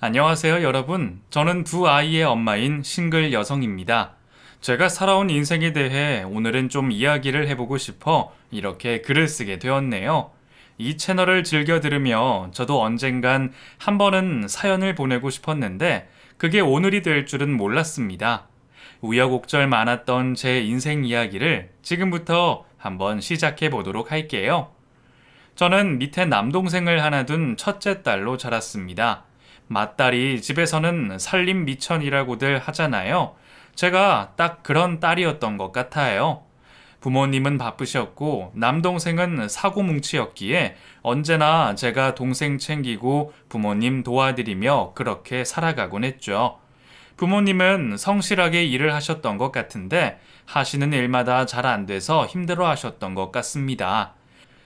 안녕하세요, 여러분. 저는 두 아이의 엄마인 싱글 여성입니다. 제가 살아온 인생에 대해 오늘은 좀 이야기를 해보고 싶어 이렇게 글을 쓰게 되었네요. 이 채널을 즐겨 들으며 저도 언젠간 한 번은 사연을 보내고 싶었는데 그게 오늘이 될 줄은 몰랐습니다. 우여곡절 많았던 제 인생 이야기를 지금부터 한번 시작해 보도록 할게요. 저는 밑에 남동생을 하나 둔 첫째 딸로 자랐습니다. 맏딸이 집에서는 살림 미천이라고들 하잖아요. 제가 딱 그런 딸이었던 것 같아요. 부모님은 바쁘셨고 남동생은 사고뭉치였기에 언제나 제가 동생 챙기고 부모님 도와드리며 그렇게 살아가곤 했죠. 부모님은 성실하게 일을 하셨던 것 같은데 하시는 일마다 잘 안 돼서 힘들어 하셨던 것 같습니다.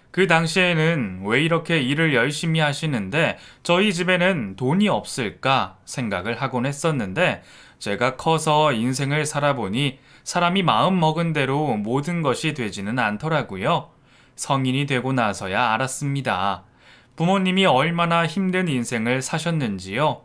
그 당시에는 왜 이렇게 일을 열심히 하시는데 저희 집에는 돈이 없을까 생각을 하곤 했었는데 제가 커서 인생을 살아보니 사람이 마음 먹은 대로 모든 것이 되지는 않더라고요. 성인이 되고 나서야 알았습니다. 부모님이 얼마나 힘든 인생을 사셨는지요.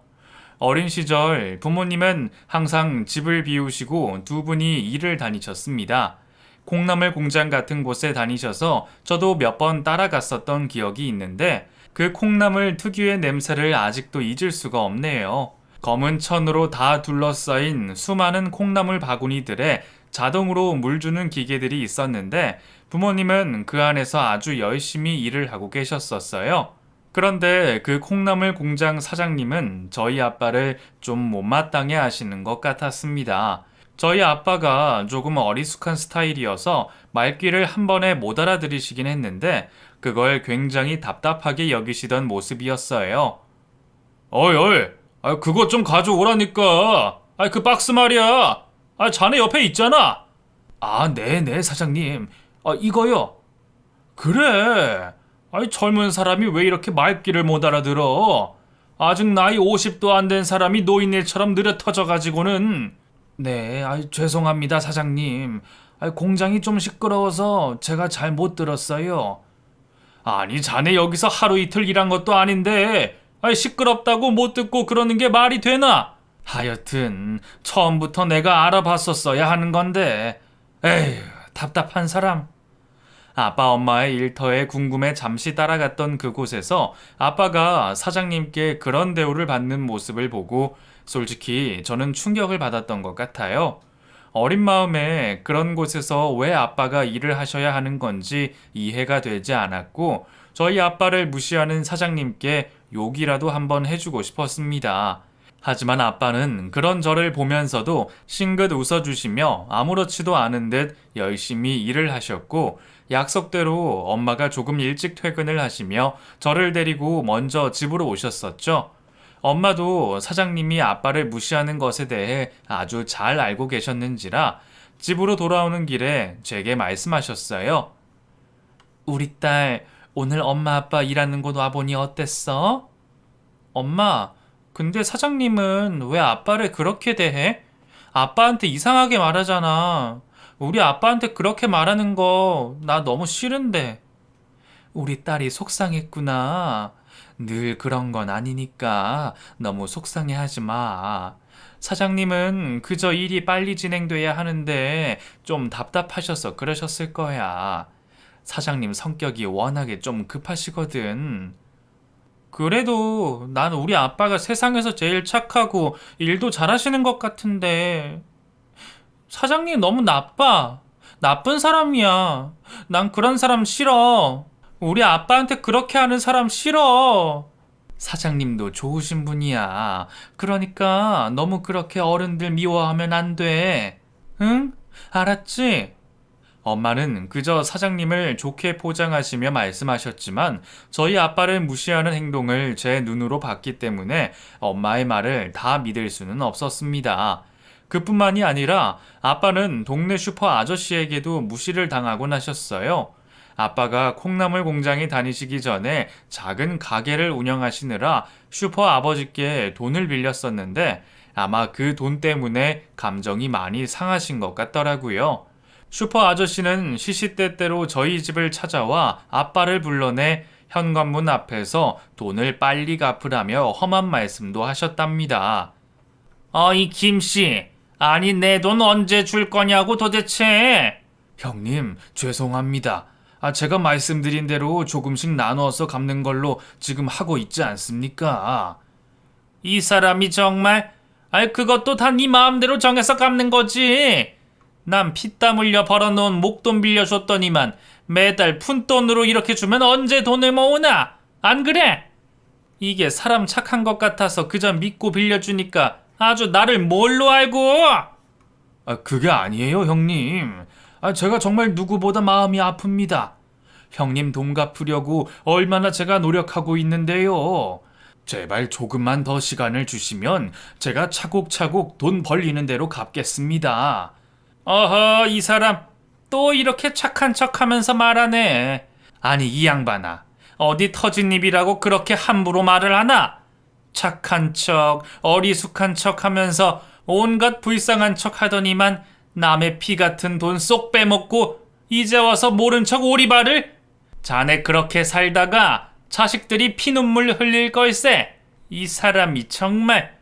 어린 시절 부모님은 항상 집을 비우시고 두 분이 일을 다니셨습니다. 콩나물 공장 같은 곳에 다니셔서 저도 몇 번 따라갔었던 기억이 있는데 그 콩나물 특유의 냄새를 아직도 잊을 수가 없네요. 검은 천으로 다 둘러싸인 수많은 콩나물 바구니들에 자동으로 물 주는 기계들이 있었는데 부모님은 그 안에서 아주 열심히 일을 하고 계셨었어요. 그런데 그 콩나물 공장 사장님은 저희 아빠를 좀 못마땅해 하시는 것 같았습니다. 저희 아빠가 조금 어리숙한 스타일이어서 말귀를 한 번에 못 알아들으시긴 했는데 그걸 굉장히 답답하게 여기시던 모습이었어요. 어이, 어이, 그거 좀 가져오라니까. 그 박스 말이야. 자네 옆에 있잖아. 네네, 사장님. 이거요. 그래. 젊은 사람이 왜 이렇게 말귀를 못 알아들어? 아직 나이 50도 안 된 사람이 노인네처럼 느려 터져가지고는. 네, 죄송합니다, 사장님. 공장이 좀 시끄러워서 제가 잘 못 들었어요. 아니, 자네 여기서 하루 이틀 일한 것도 아닌데, 시끄럽다고 못 듣고 그러는 게 말이 되나? 하여튼, 처음부터 내가 알아봤었어야 하는 건데, 에휴, 답답한 사람. 아빠 엄마의 일터에 궁금해 잠시 따라갔던 그곳에서 아빠가 사장님께 그런 대우를 받는 모습을 보고 솔직히 저는 충격을 받았던 것 같아요. 어린 마음에 그런 곳에서 왜 아빠가 일을 하셔야 하는 건지 이해가 되지 않았고 저희 아빠를 무시하는 사장님께 욕이라도 한번 해주고 싶었습니다. 하지만 아빠는 그런 저를 보면서도 싱긋 웃어주시며 아무렇지도 않은 듯 열심히 일을 하셨고 약속대로 엄마가 조금 일찍 퇴근을 하시며 저를 데리고 먼저 집으로 오셨었죠. 엄마도 사장님이 아빠를 무시하는 것에 대해 아주 잘 알고 계셨는지라 집으로 돌아오는 길에 제게 말씀하셨어요. 우리 딸, 오늘 엄마 아빠 일하는 곳 와보니 어땠어? 엄마, 근데 사장님은 왜 아빠를 그렇게 대해? 아빠한테 이상하게 말하잖아. 우리 아빠한테 그렇게 말하는 거 나 너무 싫은데. 우리 딸이 속상했구나. 늘 그런 건 아니니까 너무 속상해 하지 마. 사장님은 그저 일이 빨리 진행돼야 하는데 좀 답답하셔서 그러셨을 거야. 사장님 성격이 워낙에 좀 급하시거든. 그래도 난 우리 아빠가 세상에서 제일 착하고 일도 잘하시는 것 같은데. 사장님 너무 나빠. 나쁜 사람이야. 난 그런 사람 싫어. 우리 아빠한테 그렇게 하는 사람 싫어. 사장님도 좋으신 분이야. 그러니까 너무 그렇게 어른들 미워하면 안 돼. 응? 알았지? 엄마는 그저 사장님을 좋게 포장하시며 말씀하셨지만 저희 아빠를 무시하는 행동을 제 눈으로 봤기 때문에 엄마의 말을 다 믿을 수는 없었습니다. 그뿐만이 아니라 아빠는 동네 슈퍼 아저씨에게도 무시를 당하곤 하셨어요. 아빠가 콩나물 공장에 다니시기 전에 작은 가게를 운영하시느라 슈퍼 아버지께 돈을 빌렸었는데 아마 그 돈 때문에 감정이 많이 상하신 것 같더라고요. 슈퍼 아저씨는 시시때때로 저희 집을 찾아와 아빠를 불러내 현관문 앞에서 돈을 빨리 갚으라며 험한 말씀도 하셨답니다. 어이 김씨, 아니 내 돈 언제 줄 거냐고 도대체. 형님, 죄송합니다. 제가 말씀드린 대로 조금씩 나누어서 갚는 걸로 지금 하고 있지 않습니까? 이 사람이 정말, 그것도 다 네 마음대로 정해서 갚는 거지. 난 피땀 흘려 벌어놓은 목돈 빌려줬더니만 매달 푼돈으로 이렇게 주면 언제 돈을 모으나? 안 그래? 이게 사람 착한 것 같아서 그저 믿고 빌려주니까 아주 나를 뭘로 알고? 그게 아니에요, 형님. 제가 정말 누구보다 마음이 아픕니다. 형님 돈 갚으려고 얼마나 제가 노력하고 있는데요. 제발 조금만 더 시간을 주시면 제가 차곡차곡 돈 벌리는 대로 갚겠습니다. 어허, 이 사람 또 이렇게 착한 척하면서 말하네. 아니 이 양반아, 어디 터진 입이라고 그렇게 함부로 말을 하나? 착한 척, 어리숙한 척 하면서 온갖 불쌍한 척 하더니만 남의 피 같은 돈 쏙 빼먹고 이제 와서 모른 척 오리발을? 자네 그렇게 살다가 자식들이 피눈물 흘릴 걸세. 이 사람이 정말.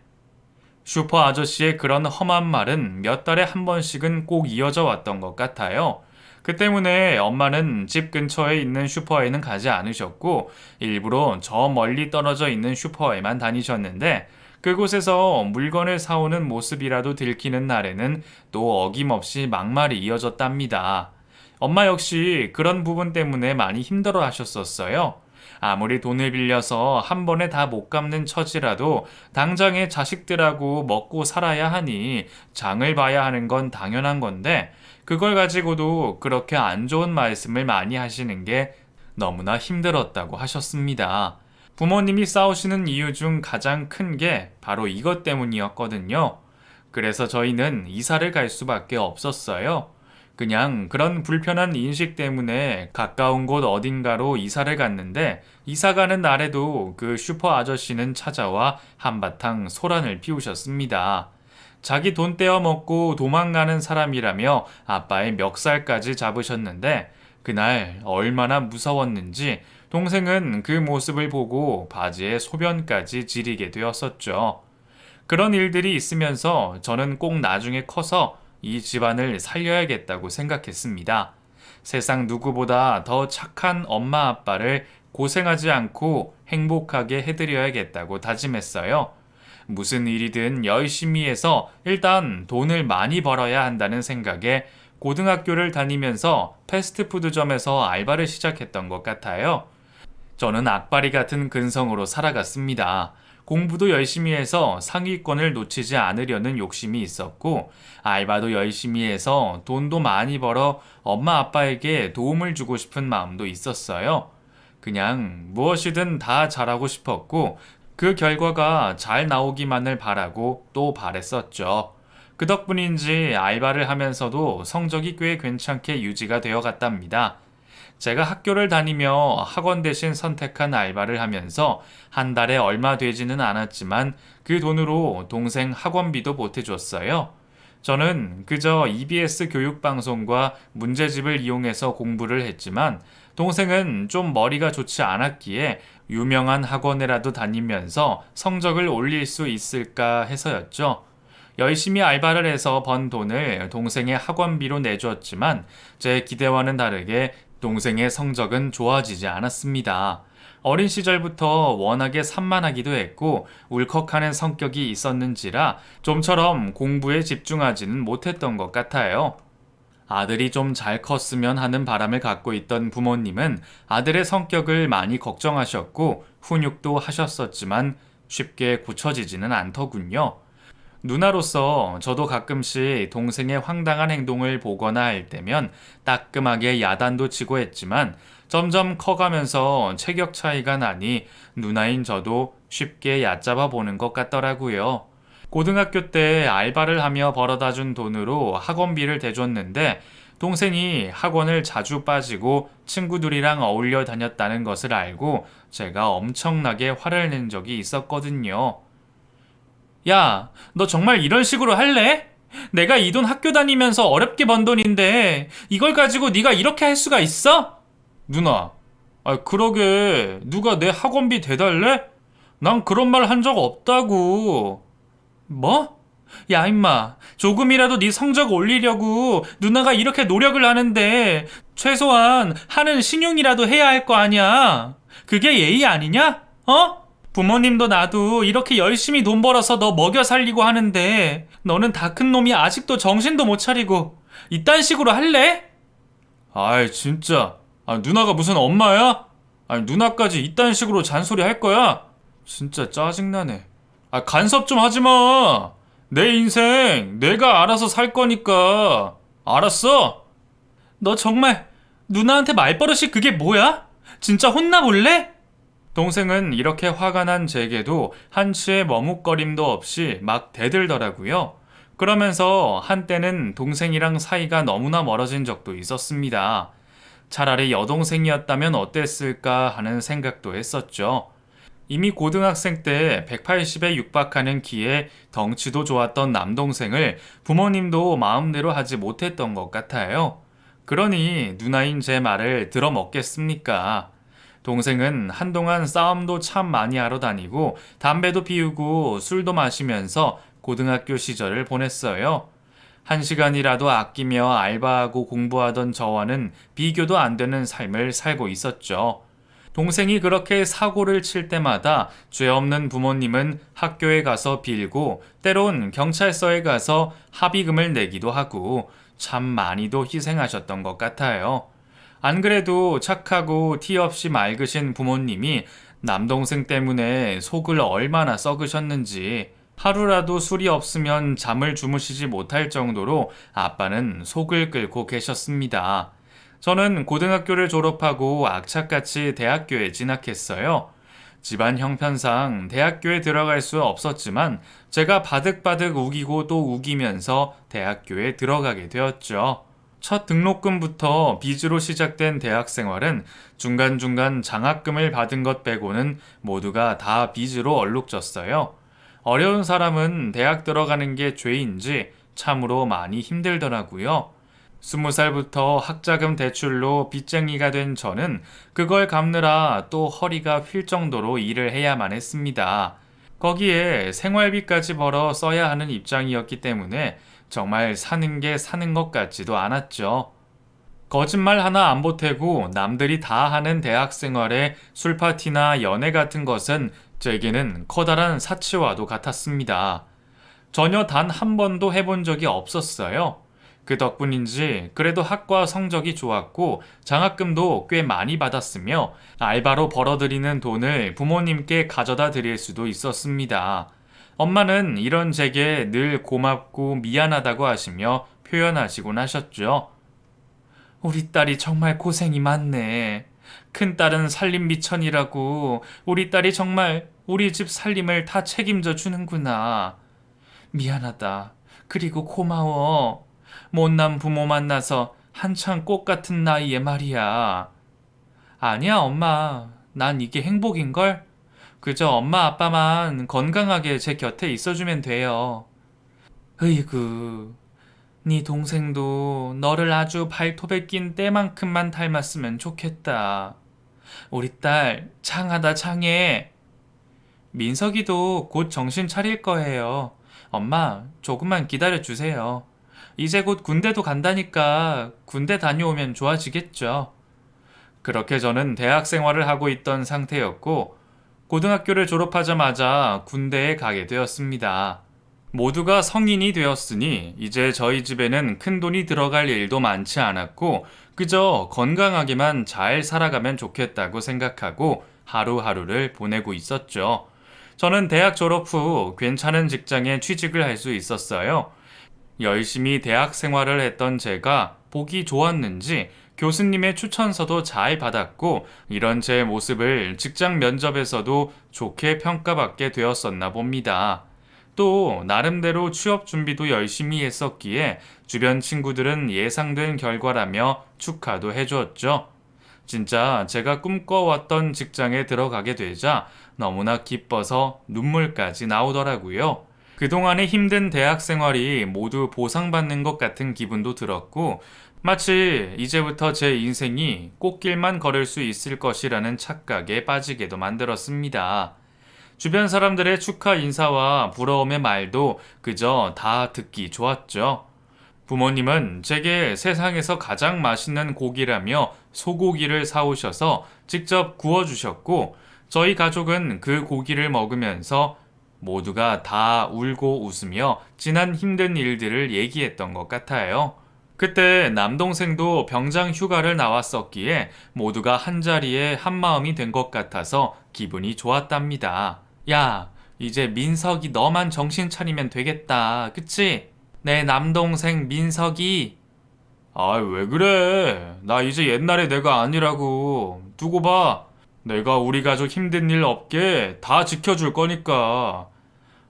슈퍼 아저씨의 그런 험한 말은 몇 달에 한 번씩은 꼭 이어져 왔던 것 같아요. 그 때문에 엄마는 집 근처에 있는 슈퍼에는 가지 않으셨고 일부러 저 멀리 떨어져 있는 슈퍼에만 다니셨는데 그곳에서 물건을 사오는 모습이라도 들키는 날에는 또 어김없이 막말이 이어졌답니다. 엄마 역시 그런 부분 때문에 많이 힘들어 하셨었어요. 아무리 돈을 빌려서 한 번에 다 못 갚는 처지라도 당장에 자식들하고 먹고 살아야 하니 장을 봐야 하는 건 당연한 건데 그걸 가지고도 그렇게 안 좋은 말씀을 많이 하시는 게 너무나 힘들었다고 하셨습니다. 부모님이 싸우시는 이유 중 가장 큰 게 바로 이것 때문이었거든요. 그래서 저희는 이사를 갈 수밖에 없었어요. 그냥 그런 불편한 인식 때문에 가까운 곳 어딘가로 이사를 갔는데 이사 가는 날에도 그 슈퍼 아저씨는 찾아와 한바탕 소란을 피우셨습니다. 자기 돈 떼어먹고 도망가는 사람이라며 아빠의 멱살까지 잡으셨는데 그날 얼마나 무서웠는지 동생은 그 모습을 보고 바지에 소변까지 지리게 되었었죠. 그런 일들이 있으면서 저는 꼭 나중에 커서 이 집안을 살려야겠다고 생각했습니다. 세상 누구보다 더 착한 엄마 아빠를 고생하지 않고 행복하게 해드려야겠다고 다짐했어요. 무슨 일이든 열심히 해서 일단 돈을 많이 벌어야 한다는 생각에 고등학교를 다니면서 패스트푸드점에서 알바를 시작했던 것 같아요. 저는 악바리 같은 근성으로 살아갔습니다. 공부도 열심히 해서 상위권을 놓치지 않으려는 욕심이 있었고 알바도 열심히 해서 돈도 많이 벌어 엄마 아빠에게 도움을 주고 싶은 마음도 있었어요. 그냥 무엇이든 다 잘하고 싶었고 그 결과가 잘 나오기만을 바라고 또 바랬었죠. 그 덕분인지 알바를 하면서도 성적이 꽤 괜찮게 유지가 되어 갔답니다. 제가 학교를 다니며 학원 대신 선택한 알바를 하면서 한 달에 얼마 되지는 않았지만 그 돈으로 동생 학원비도 보태줬어요. 저는 그저 EBS 교육방송과 문제집을 이용해서 공부를 했지만 동생은 좀 머리가 좋지 않았기에 유명한 학원에라도 다니면서 성적을 올릴 수 있을까 해서였죠. 열심히 알바를 해서 번 돈을 동생의 학원비로 내주었지만 제 기대와는 다르게 동생의 성적은 좋아지지 않았습니다. 어린 시절부터 워낙에 산만하기도 했고 울컥하는 성격이 있었는지라 좀처럼 공부에 집중하지는 못했던 것 같아요. 아들이 좀 잘 컸으면 하는 바람을 갖고 있던 부모님은 아들의 성격을 많이 걱정하셨고 훈육도 하셨었지만 쉽게 고쳐지지는 않더군요. 누나로서 저도 가끔씩 동생의 황당한 행동을 보거나 할 때면 따끔하게 야단도 치고 했지만 점점 커가면서 체격 차이가 나니 누나인 저도 쉽게 얕잡아 보는 것 같더라고요. 고등학교 때 알바를 하며 벌어다 준 돈으로 학원비를 대줬는데 동생이 학원을 자주 빠지고 친구들이랑 어울려 다녔다는 것을 알고 제가 엄청나게 화를 낸 적이 있었거든요. 야, 너 정말 이런 식으로 할래? 내가 이 돈 학교 다니면서 어렵게 번 돈인데 이걸 가지고 네가 이렇게 할 수가 있어? 누나, 아, 그러게. 누가 내 학원비 대달래? 난 그런 말 한 적 없다고. 뭐? 야, 임마. 조금이라도 네 성적 올리려고 누나가 이렇게 노력을 하는데 최소한 하는 신용이라도 해야 할 거 아니야. 그게 예의 아니냐? 어? 부모님도 나도 이렇게 열심히 돈 벌어서 너 먹여 살리고 하는데 너는 다 큰 놈이 아직도 정신도 못 차리고 이딴 식으로 할래? 아이, 진짜. 아, 누나가 무슨 엄마야? 아니, 누나까지 이딴 식으로 잔소리 할 거야? 진짜 짜증나네. 아, 간섭 좀 하지 마. 내 인생 내가 알아서 살 거니까. 알았어? 너 정말 누나한테 말버릇이 그게 뭐야? 진짜 혼나볼래? 동생은 이렇게 화가 난 제게도 한치의 머뭇거림도 없이 막 대들더라고요. 그러면서 한때는 동생이랑 사이가 너무나 멀어진 적도 있었습니다. 차라리 여동생이었다면 어땠을까 하는 생각도 했었죠. 이미 고등학생 때 180에 육박하는 키에 덩치도 좋았던 남동생을 부모님도 마음대로 하지 못했던 것 같아요. 그러니 누나인 제 말을 들어먹겠습니까? 동생은 한동안 싸움도 참 많이 하러 다니고 담배도 피우고 술도 마시면서 고등학교 시절을 보냈어요. 한 시간이라도 아끼며 알바하고 공부하던 저와는 비교도 안 되는 삶을 살고 있었죠. 동생이 그렇게 사고를 칠 때마다 죄 없는 부모님은 학교에 가서 빌고 때론 경찰서에 가서 합의금을 내기도 하고 참 많이도 희생하셨던 것 같아요. 안 그래도 착하고 티 없이 맑으신 부모님이 남동생 때문에 속을 얼마나 썩으셨는지 하루라도 술이 없으면 잠을 주무시지 못할 정도로 아빠는 속을 끓고 계셨습니다. 저는 고등학교를 졸업하고 악착같이 대학교에 진학했어요. 집안 형편상 대학교에 들어갈 수 없었지만 제가 바득바득 우기고 또 우기면서 대학교에 들어가게 되었죠. 첫 등록금부터 빚으로 시작된 대학 생활은 중간중간 장학금을 받은 것 빼고는 모두가 다 빚으로 얼룩졌어요. 어려운 사람은 대학 들어가는 게 죄인지 참으로 많이 힘들더라고요. 20살부터 학자금 대출로 빚쟁이가 된 저는 그걸 갚느라 또 허리가 휠 정도로 일을 해야만 했습니다. 거기에 생활비까지 벌어 써야 하는 입장이었기 때문에 정말 사는 게 사는 것 같지도 않았죠. 거짓말 하나 안 보태고 남들이 다 하는 대학 생활에 술파티나 연애 같은 것은 제게는 커다란 사치와도 같았습니다. 전혀 단 한 번도 해본 적이 없었어요. 그 덕분인지 그래도 학과 성적이 좋았고 장학금도 꽤 많이 받았으며 알바로 벌어들이는 돈을 부모님께 가져다 드릴 수도 있었습니다. 엄마는 이런 제게 늘 고맙고 미안하다고 하시며 표현하시곤 하셨죠. 우리 딸이 정말 고생이 많네. 큰딸은 살림미천이라고 우리 딸이 정말 우리 집 살림을 다 책임져 주는구나. 미안하다. 그리고 고마워. 못난 부모 만나서 한창 꽃 같은 나이에 말이야. 아니야, 엄마. 난 이게 행복인걸? 그저 엄마 아빠만 건강하게 제 곁에 있어주면 돼요. 으이구, 네 동생도 너를 아주 발톱에 낀 때만큼만 닮았으면 좋겠다. 우리 딸 장하다 장해. 민석이도 곧 정신 차릴 거예요. 엄마, 조금만 기다려 주세요. 이제 곧 군대도 간다니까 군대 다녀오면 좋아지겠죠. 그렇게 저는 대학 생활을 하고 있던 상태였고 고등학교를 졸업하자마자 군대에 가게 되었습니다. 모두가 성인이 되었으니 이제 저희 집에는 큰돈이 들어갈 일도 많지 않았고 그저 건강하게만 잘 살아가면 좋겠다고 생각하고 하루하루를 보내고 있었죠. 저는 대학 졸업 후 괜찮은 직장에 취직을 할 수 있었어요. 열심히 대학 생활을 했던 제가 보기 좋았는지 교수님의 추천서도 잘 받았고 이런 제 모습을 직장 면접에서도 좋게 평가받게 되었었나 봅니다. 또 나름대로 취업 준비도 열심히 했었기에 주변 친구들은 예상된 결과라며 축하도 해주었죠. 진짜 제가 꿈꿔왔던 직장에 들어가게 되자 너무나 기뻐서 눈물까지 나오더라고요. 그동안의 힘든 대학 생활이 모두 보상받는 것 같은 기분도 들었고 마치 이제부터 제 인생이 꽃길만 걸을 수 있을 것이라는 착각에 빠지게도 만들었습니다. 주변 사람들의 축하 인사와 부러움의 말도 그저 다 듣기 좋았죠. 부모님은 제게 세상에서 가장 맛있는 고기라며 소고기를 사오셔서 직접 구워주셨고, 저희 가족은 그 고기를 먹으면서 모두가 다 울고 웃으며 지난 힘든 일들을 얘기했던 것 같아요. 그때 남동생도 병장 휴가를 나왔었기에 모두가 한자리에 한마음이 된 것 같아서 기분이 좋았답니다. 야, 이제 민석이 너만 정신 차리면 되겠다. 그치? 내 남동생 민석이. 아, 왜 그래? 나 이제 옛날의 내가 아니라고. 두고 봐. 내가 우리 가족 힘든 일 없게 다 지켜줄 거니까.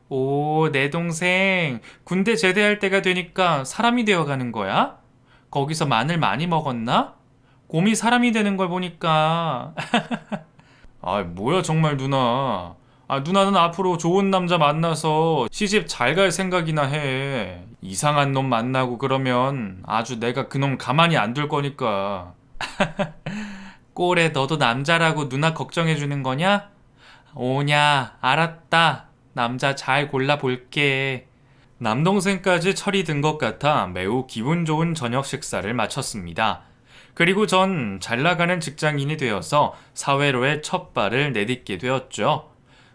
오, 내 동생 군대 제대할 때가 되니까 사람이 되어가는 거야? 거기서 마늘 많이 먹었나? 곰이 사람이 되는 걸 보니까. 아, 뭐야 정말 누나. 아, 누나는 앞으로 좋은 남자 만나서 시집 잘 갈 생각이나 해. 이상한 놈 만나고 그러면 아주 내가 그놈 가만히 안 둘 거니까. 꼴에 너도 남자라고 누나 걱정해 주는 거냐? 오냐, 알았다. 남자 잘 골라볼게. 남동생까지 철이 든 것 같아 매우 기분 좋은 저녁 식사를 마쳤습니다. 그리고 전 잘 나가는 직장인이 되어서 사회로의 첫 발을 내딛게 되었죠.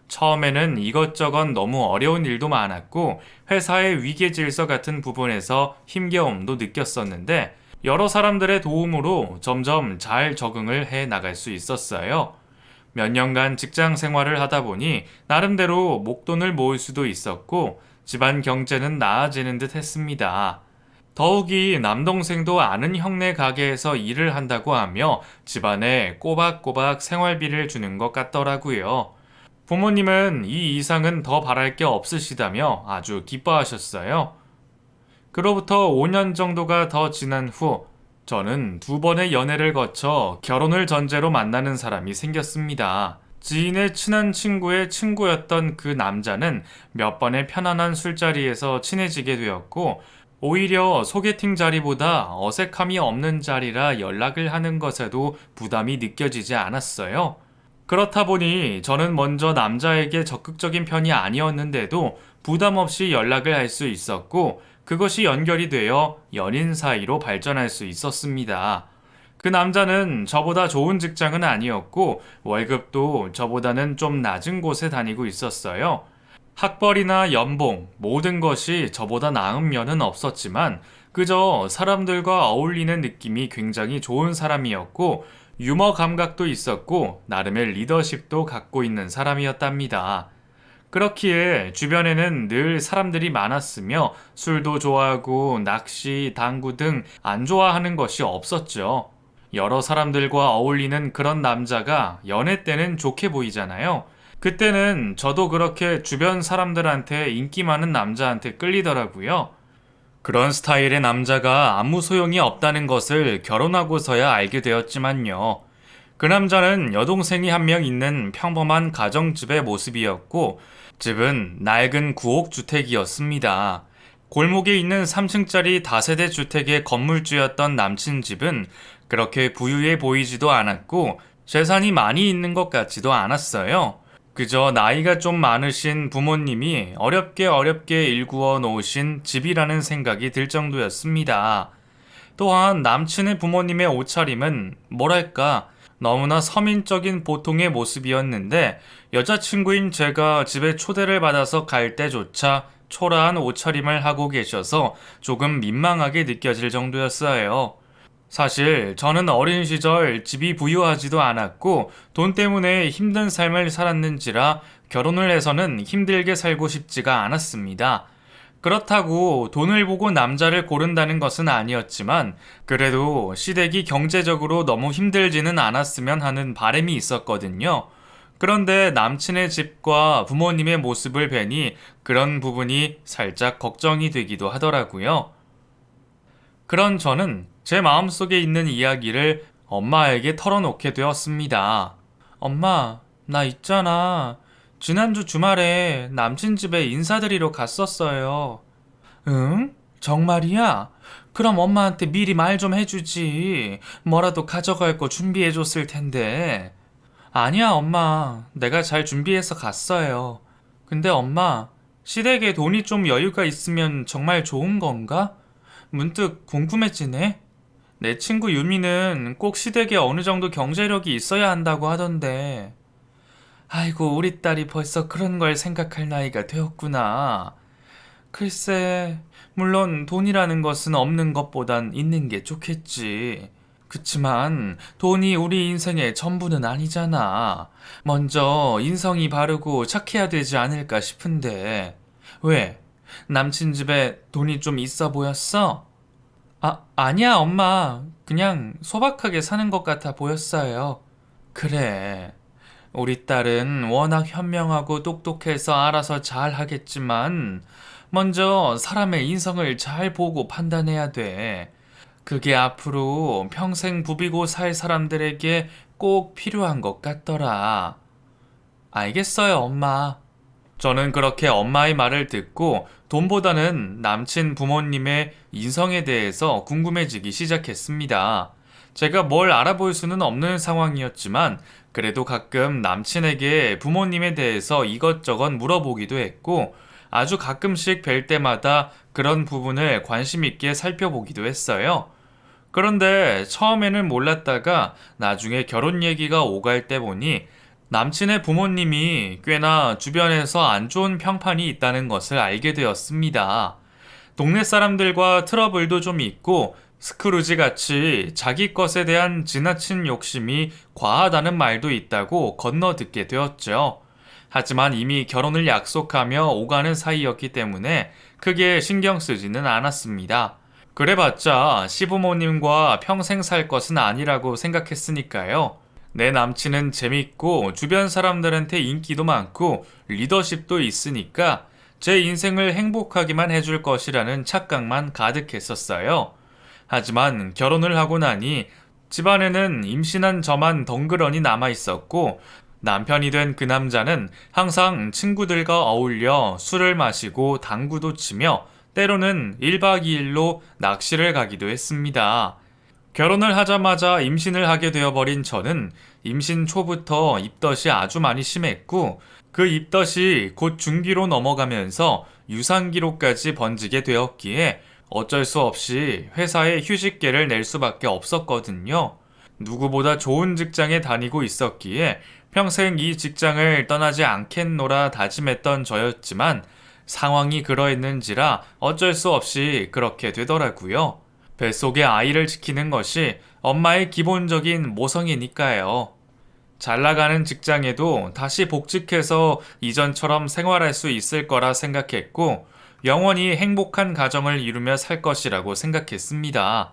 처음에는 이것저것 너무 어려운 일도 많았고 회사의 위계 질서 같은 부분에서 힘겨움도 느꼈었는데 여러 사람들의 도움으로 점점 잘 적응을 해 나갈 수 있었어요. 몇 년간 직장 생활을 하다 보니 나름대로 목돈을 모을 수도 있었고 집안 경제는 나아지는 듯 했습니다. 더욱이 남동생도 아는 형네 가게에서 일을 한다고 하며 집안에 꼬박꼬박 생활비를 주는 것 같더라고요. 부모님은 이 이상은 더 바랄 게 없으시다며 아주 기뻐하셨어요. 그로부터 5년 정도가 더 지난 후 저는 두 번의 연애를 거쳐 결혼을 전제로 만나는 사람이 생겼습니다. 지인의 친한 친구의 친구였던 그 남자는 몇 번의 편안한 술자리에서 친해지게 되었고 오히려 소개팅 자리보다 어색함이 없는 자리라 연락을 하는 것에도 부담이 느껴지지 않았어요. 그렇다 보니 저는 먼저 남자에게 적극적인 편이 아니었는데도 부담 없이 연락을 할 수 있었고 그것이 연결이 되어 연인 사이로 발전할 수 있었습니다. 그 남자는 저보다 좋은 직장은 아니었고 월급도 저보다는 좀 낮은 곳에 다니고 있었어요. 학벌이나 연봉, 모든 것이 저보다 나은 면은 없었지만 그저 사람들과 어울리는 느낌이 굉장히 좋은 사람이었고 유머 감각도 있었고 나름의 리더십도 갖고 있는 사람이었답니다. 그렇기에 주변에는 늘 사람들이 많았으며 술도 좋아하고 낚시, 당구 등 안 좋아하는 것이 없었죠. 여러 사람들과 어울리는 그런 남자가 연애 때는 좋게 보이잖아요. 그때는 저도 그렇게 주변 사람들한테 인기 많은 남자한테 끌리더라고요. 그런 스타일의 남자가 아무 소용이 없다는 것을 결혼하고서야 알게 되었지만요. 그 남자는 여동생이 한 명 있는 평범한 가정집의 모습이었고 집은 낡은 구옥 주택이었습니다. 골목에 있는 3층짜리 다세대 주택의 건물주였던 남친 집은 그렇게 부유해 보이지도 않았고 재산이 많이 있는 것 같지도 않았어요. 그저 나이가 좀 많으신 부모님이 어렵게 일구어 놓으신 집이라는 생각이 들 정도였습니다. 또한 남친의 부모님의 옷차림은 뭐랄까 너무나 서민적인 보통의 모습이었는데 여자친구인 제가 집에 초대를 받아서 갈 때조차 초라한 옷차림을 하고 계셔서 조금 민망하게 느껴질 정도였어요. 사실 저는 어린 시절 집이 부유하지도 않았고 돈 때문에 힘든 삶을 살았는지라 결혼을 해서는 힘들게 살고 싶지가 않았습니다. 그렇다고 돈을 보고 남자를 고른다는 것은 아니었지만 그래도 시댁이 경제적으로 너무 힘들지는 않았으면 하는 바람이 있었거든요. 그런데 남친의 집과 부모님의 모습을 뵈니 그런 부분이 살짝 걱정이 되기도 하더라고요. 그런 저는 제 마음속에 있는 이야기를 엄마에게 털어놓게 되었습니다. 엄마, 나 있잖아. 지난주 주말에 남친 집에 인사드리러 갔었어요. 응? 정말이야? 그럼 엄마한테 미리 말 좀 해주지. 뭐라도 가져갈 거 준비해줬을 텐데. 아니야, 엄마. 내가 잘 준비해서 갔어요. 근데 엄마, 시댁에 돈이 좀 여유가 있으면 정말 좋은 건가? 문득 궁금해지네. 내 친구 유미는 꼭 시댁에 어느 정도 경제력이 있어야 한다고 하던데. 아이고, 우리 딸이 벌써 그런 걸 생각할 나이가 되었구나. 글쎄, 물론 돈이라는 것은 없는 것보단 있는 게 좋겠지. 그치만 돈이 우리 인생의 전부는 아니잖아. 먼저 인성이 바르고 착해야 되지 않을까 싶은데. 왜? 남친 집에 돈이 좀 있어 보였어? 아니야, 엄마. 그냥 소박하게 사는 것 같아 보였어요. 그래. 우리 딸은 워낙 현명하고 똑똑해서 알아서 잘 하겠지만, 먼저 사람의 인성을 잘 보고 판단해야 돼. 그게 앞으로 평생 부비고 살 사람들에게 꼭 필요한 것 같더라. 알겠어요, 엄마. 저는 그렇게 엄마의 말을 듣고 돈보다는 남친 부모님의 인성에 대해서 궁금해지기 시작했습니다. 제가 뭘 알아볼 수는 없는 상황이었지만 그래도 가끔 남친에게 부모님에 대해서 이것저것 물어보기도 했고 아주 가끔씩 뵐 때마다 그런 부분을 관심 있게 살펴보기도 했어요. 그런데 처음에는 몰랐다가 나중에 결혼 얘기가 오갈 때 보니 남친의 부모님이 꽤나 주변에서 안 좋은 평판이 있다는 것을 알게 되었습니다. 동네 사람들과 트러블도 좀 있고 스크루지 같이 자기 것에 대한 지나친 욕심이 과하다는 말도 있다고 건너듣게 되었죠. 하지만 이미 결혼을 약속하며 오가는 사이였기 때문에 크게 신경 쓰지는 않았습니다. 그래봤자 시부모님과 평생 살 것은 아니라고 생각했으니까요. 내 남친은 재밌고 주변 사람들한테 인기도 많고 리더십도 있으니까 제 인생을 행복하게만 해줄 것이라는 착각만 가득했었어요. 하지만 결혼을 하고 나니 집안에는 임신한 저만 덩그러니 남아 있었고 남편이 된 그 남자는 항상 친구들과 어울려 술을 마시고 당구도 치며 때로는 1박 2일로 낚시를 가기도 했습니다. 결혼을 하자마자 임신을 하게 되어버린 저는 임신 초부터 입덧이 아주 많이 심했고 그 입덧이 곧 중기로 넘어가면서 유산기로까지 번지게 되었기에 어쩔 수 없이 회사에 휴직계를 낼 수밖에 없었거든요. 누구보다 좋은 직장에 다니고 있었기에 평생 이 직장을 떠나지 않겠노라 다짐했던 저였지만 상황이 그러했는지라 어쩔 수 없이 그렇게 되더라고요. 뱃속의 아이를 지키는 것이 엄마의 기본적인 모성이니까요. 잘 나가는 직장에도 다시 복직해서 이전처럼 생활할 수 있을 거라 생각했고 영원히 행복한 가정을 이루며 살 것이라고 생각했습니다.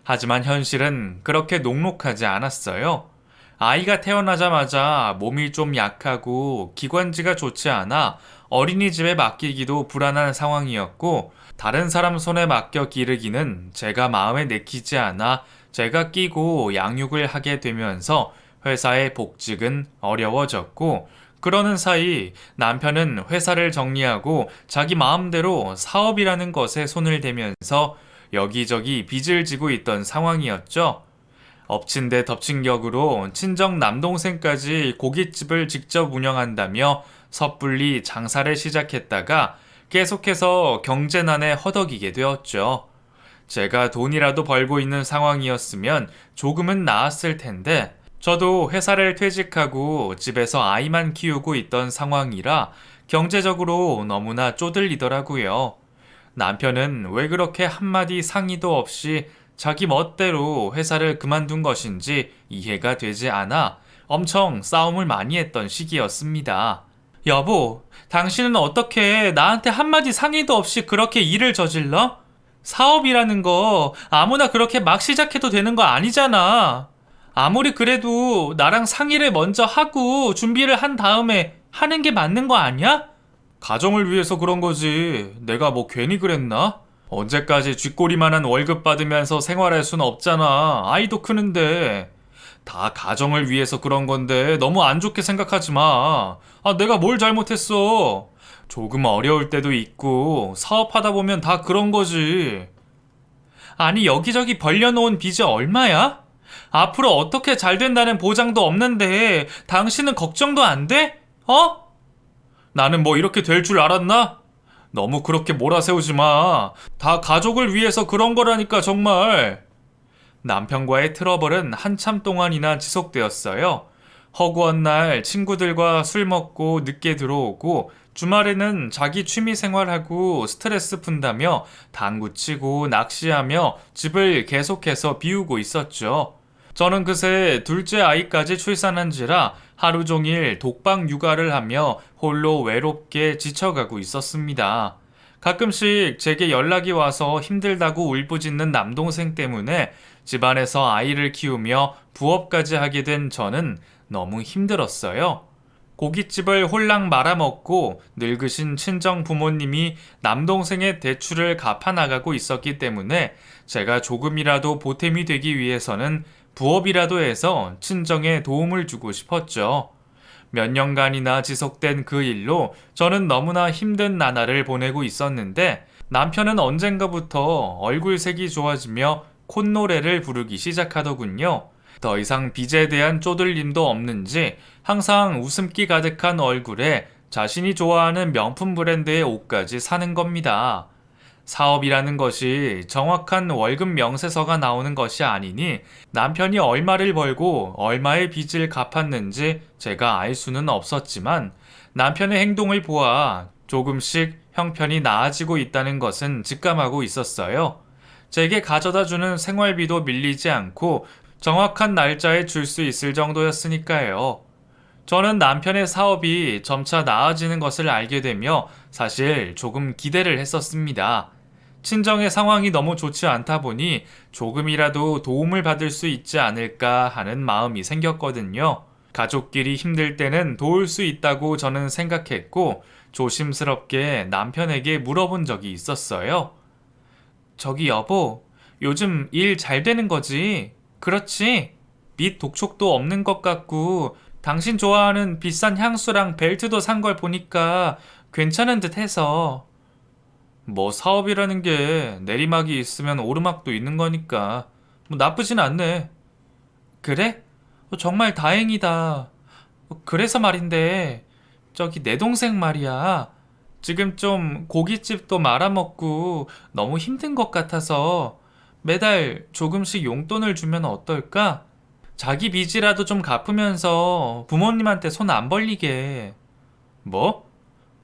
하지만 현실은 그렇게 녹록하지 않았어요. 아이가 태어나자마자 몸이 좀 약하고 기관지가 좋지 않아 어린이집에 맡기기도 불안한 상황이었고 다른 사람 손에 맡겨 기르기는 제가 마음에 내키지 않아 제가 끼고 양육을 하게 되면서 회사의 복직은 어려워졌고 그러는 사이 남편은 회사를 정리하고 자기 마음대로 사업이라는 것에 손을 대면서 여기저기 빚을 지고 있던 상황이었죠. 엎친 데 덮친 격으로 친정 남동생까지 고깃집을 직접 운영한다며 섣불리 장사를 시작했다가 계속해서 경제난에 허덕이게 되었죠. 제가 돈이라도 벌고 있는 상황이었으면 조금은 나았을 텐데 저도 회사를 퇴직하고 집에서 아이만 키우고 있던 상황이라 경제적으로 너무나 쪼들리더라고요. 남편은 왜 그렇게 한마디 상의도 없이 자기 멋대로 회사를 그만둔 것인지 이해가 되지 않아 엄청 싸움을 많이 했던 시기였습니다. 여보, 당신은 어떻게 나한테 한마디 상의도 없이 그렇게 일을 저질러? 사업이라는 거 아무나 그렇게 막 시작해도 되는 거 아니잖아. 아무리 그래도 나랑 상의를 먼저 하고 준비를 한 다음에 하는 게 맞는 거 아니야? 가정을 위해서 그런 거지. 내가 뭐 괜히 그랬나? 언제까지 쥐꼬리만한 월급 받으면서 생활할 수는 없잖아. 아이도 크는데. 다 가정을 위해서 그런 건데 너무 안 좋게 생각하지 마. 내가 뭘 잘못했어. 조금 어려울 때도 있고 사업하다 보면 다 그런 거지. 아니, 여기저기 벌려놓은 빚이 얼마야? 앞으로 어떻게 잘 된다는 보장도 없는데 당신은 걱정도 안 돼? 어? 나는 뭐 이렇게 될 줄 알았나? 너무 그렇게 몰아세우지 마. 다 가족을 위해서 그런 거라니까 정말. 남편과의 트러블은 한참 동안이나 지속되었어요. 허구한 날 친구들과 술 먹고 늦게 들어오고 주말에는 자기 취미 생활하고 스트레스 푼다며 당구 치고 낚시하며 집을 계속해서 비우고 있었죠. 저는 그새 둘째 아이까지 출산한지라 하루 종일 독방 육아를 하며 홀로 외롭게 지쳐가고 있었습니다. 가끔씩 제게 연락이 와서 힘들다고 울부짖는 남동생 때문에 집안에서 아이를 키우며 부업까지 하게 된 저는 너무 힘들었어요. 고깃집을 홀랑 말아먹고 늙으신 친정 부모님이 남동생의 대출을 갚아나가고 있었기 때문에 제가 조금이라도 보탬이 되기 위해서는 부업이라도 해서 친정에 도움을 주고 싶었죠. 몇 년간이나 지속된 그 일로 저는 너무나 힘든 나날을 보내고 있었는데 남편은 언젠가부터 얼굴색이 좋아지며 콧노래를 부르기 시작하더군요. 더 이상 빚에 대한 쪼들림도 없는지 항상 웃음기 가득한 얼굴에 자신이 좋아하는 명품 브랜드의 옷까지 사는 겁니다. 사업이라는 것이 정확한 월급 명세서가 나오는 것이 아니니 남편이 얼마를 벌고 얼마의 빚을 갚았는지 제가 알 수는 없었지만 남편의 행동을 보아 조금씩 형편이 나아지고 있다는 것은 직감하고 있었어요. 제게 가져다 주는 생활비도 밀리지 않고 정확한 날짜에 줄 수 있을 정도였으니까요. 저는 남편의 사업이 점차 나아지는 것을 알게 되며 사실 조금 기대를 했었습니다. 친정의 상황이 너무 좋지 않다 보니 조금이라도 도움을 받을 수 있지 않을까 하는 마음이 생겼거든요. 가족끼리 힘들 때는 도울 수 있다고 저는 생각했고 조심스럽게 남편에게 물어본 적이 있었어요. 저기 여보, 요즘 일 잘 되는 거지? 그렇지? 밑 독촉도 없는 것 같고 당신 좋아하는 비싼 향수랑 벨트도 산 걸 보니까 괜찮은 듯 해서. 뭐 사업이라는 게 내리막이 있으면 오르막도 있는 거니까 뭐 나쁘진 않네. 그래? 정말 다행이다. 그래서 말인데 저기 내 동생 말이야. 지금 좀 고깃집도 말아먹고 너무 힘든 것 같아서 매달 조금씩 용돈을 주면 어떨까? 자기 빚이라도 좀 갚으면서 부모님한테 손 안 벌리게. 뭐?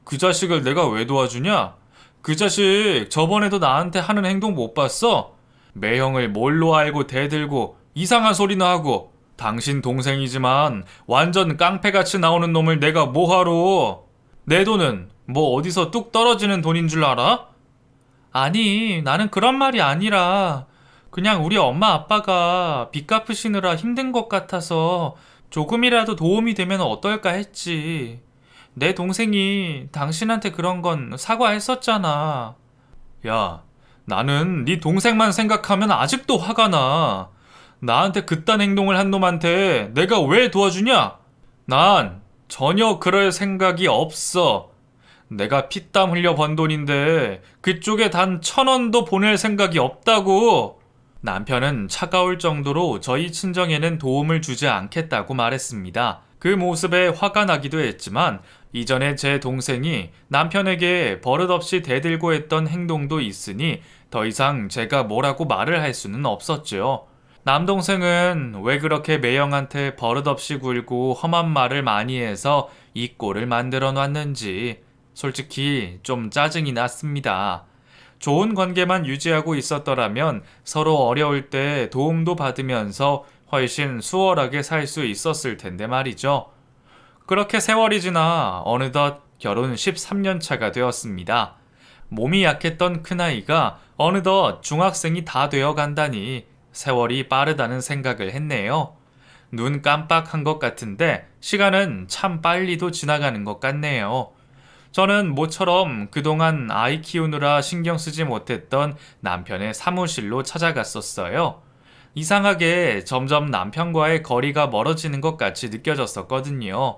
그 자식을 내가 왜 도와주냐? 그 자식 저번에도 나한테 하는 행동 못 봤어? 매형을 뭘로 알고 대들고 이상한 소리나 하고 당신 동생이지만 완전 깡패같이 나오는 놈을 내가 뭐하러? 내 돈은 뭐 어디서 뚝 떨어지는 돈인 줄 알아? 아니, 나는 그런 말이 아니라 그냥 우리 엄마 아빠가 빚 갚으시느라 힘든 것 같아서 조금이라도 도움이 되면 어떨까 했지. 내 동생이 당신한테 그런 건 사과했었잖아. 야, 나는 네 동생만 생각하면 아직도 화가 나. 나한테 그딴 행동을 한 놈한테 내가 왜 도와주냐? 난 전혀 그럴 생각이 없어. 내가 피땀 흘려 번 돈인데 그쪽에 단 1,000원도 보낼 생각이 없다고. 남편은 차가울 정도로 저희 친정에는 도움을 주지 않겠다고 말했습니다. 그 모습에 화가 나기도 했지만 이전에 제 동생이 남편에게 버릇없이 대들고 했던 행동도 있으니 더 이상 제가 뭐라고 말을 할 수는 없었죠. 남동생은 왜 그렇게 매형한테 버릇없이 굴고 험한 말을 많이 해서 이 꼴을 만들어 놨는지 솔직히 좀 짜증이 났습니다. 좋은 관계만 유지하고 있었더라면 서로 어려울 때 도움도 받으면서 훨씬 수월하게 살 수 있었을 텐데 말이죠. 그렇게 세월이 지나 어느덧 결혼 13년 차가 되었습니다. 몸이 약했던 큰아이가 어느덧 중학생이 다 되어 간다니 세월이 빠르다는 생각을 했네요. 눈 깜빡한 것 같은데 시간은 참 빨리도 지나가는 것 같네요. 저는 모처럼 그동안 아이 키우느라 신경 쓰지 못했던 남편의 사무실로 찾아갔었어요. 이상하게 점점 남편과의 거리가 멀어지는 것 같이 느껴졌었거든요.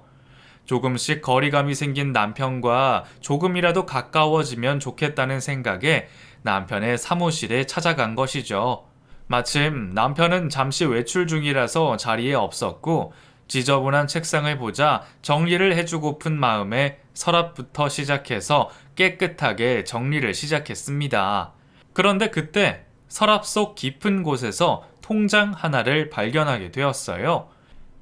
조금씩 거리감이 생긴 남편과 조금이라도 가까워지면 좋겠다는 생각에 남편의 사무실에 찾아간 것이죠. 마침 남편은 잠시 외출 중이라서 자리에 없었고 지저분한 책상을 보자 정리를 해주고픈 마음에 서랍부터 시작해서 깨끗하게 정리를 시작했습니다. 그런데 그때 서랍 속 깊은 곳에서 통장 하나를 발견하게 되었어요.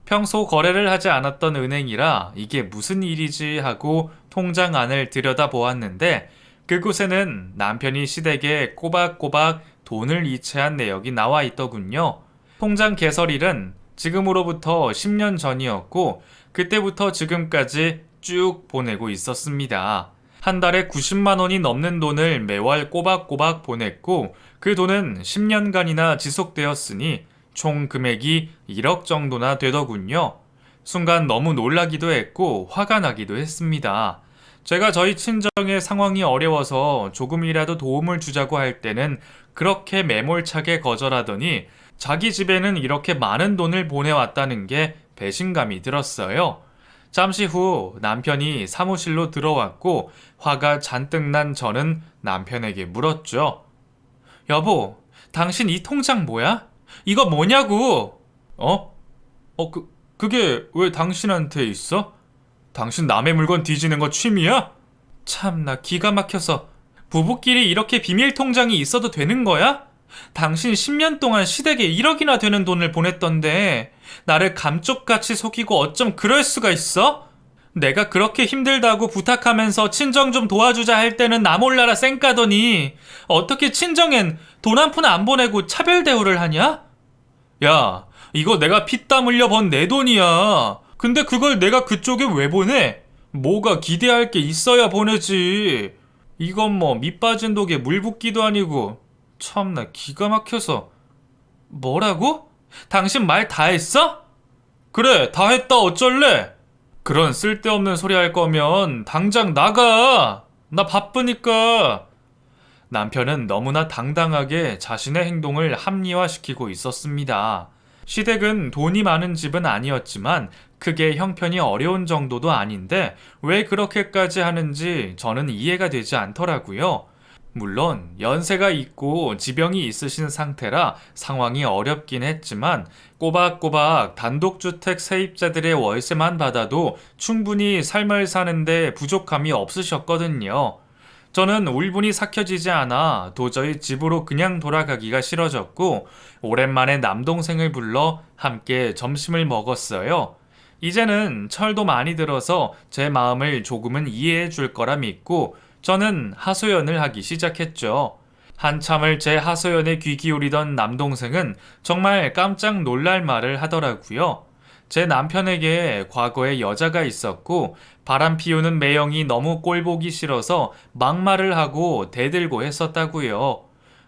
평소 거래를 하지 않았던 은행이라 이게 무슨 일이지 하고 통장 안을 들여다보았는데 그곳에는 남편이 시댁에 꼬박꼬박 돈을 이체한 내역이 나와 있더군요. 통장 개설일은 지금으로부터 10년 전이었고 그때부터 지금까지 쭉 보내고 있었습니다. 한 달에 90만 원이 넘는 돈을 매월 꼬박꼬박 보냈고 그 돈은 10년간이나 지속되었으니 총 금액이 1억 정도나 되더군요. 순간 너무 놀라기도 했고 화가 나기도 했습니다. 제가 저희 친정의 상황이 어려워서 조금이라도 도움을 주자고 할 때는 그렇게 매몰차게 거절하더니 자기 집에는 이렇게 많은 돈을 보내왔다는 게 배신감이 들었어요. 잠시 후 남편이 사무실로 들어왔고 화가 잔뜩 난 저는 남편에게 물었죠. 여보, 당신 이 통장 뭐야? 이거 뭐냐고? 그게 왜 당신한테 있어? 당신 남의 물건 뒤지는 거 취미야? 참나 기가 막혀서 부부끼리 이렇게 비밀 통장이 있어도 되는 거야? 당신 10년 동안 시댁에 1억이나 되는 돈을 보냈던데 나를 감쪽같이 속이고 어쩜 그럴 수가 있어? 내가 그렇게 힘들다고 부탁하면서 친정 좀 도와주자 할 때는 나 몰라라 쌩까더니 어떻게 친정엔 돈 한 푼 안 보내고 차별 대우를 하냐? 야, 이거 내가 피땀 흘려 번 내 돈이야. 근데 그걸 내가 그쪽에 왜 보내? 뭐가 기대할 게 있어야 보내지. 이건 뭐 밑 빠진 독에 물 붓기도 아니고. 참나 기가 막혀서. 뭐라고? 당신 말 다 했어? 그래, 다 했다 어쩔래? 그런 쓸데없는 소리 할 거면 당장 나가. 나 바쁘니까. 남편은 너무나 당당하게 자신의 행동을 합리화시키고 있었습니다. 시댁은 돈이 많은 집은 아니었지만 크게 형편이 어려운 정도도 아닌데 왜 그렇게까지 하는지 저는 이해가 되지 않더라고요. 물론 연세가 있고 지병이 있으신 상태라 상황이 어렵긴 했지만 꼬박꼬박 단독주택 세입자들의 월세만 받아도 충분히 삶을 사는데 부족함이 없으셨거든요. 저는 울분이 삭혀지지 않아 도저히 집으로 그냥 돌아가기가 싫어졌고 오랜만에 남동생을 불러 함께 점심을 먹었어요. 이제는 철도 많이 들어서 제 마음을 조금은 이해해 줄 거라 믿고 저는 하소연을 하기 시작했죠. 한참을 제 하소연에 귀 기울이던 남동생은 정말 깜짝 놀랄 말을 하더라고요. 제 남편에게 과거에 여자가 있었고 바람 피우는 매형이 너무 꼴보기 싫어서 막말을 하고 대들고 했었다고요.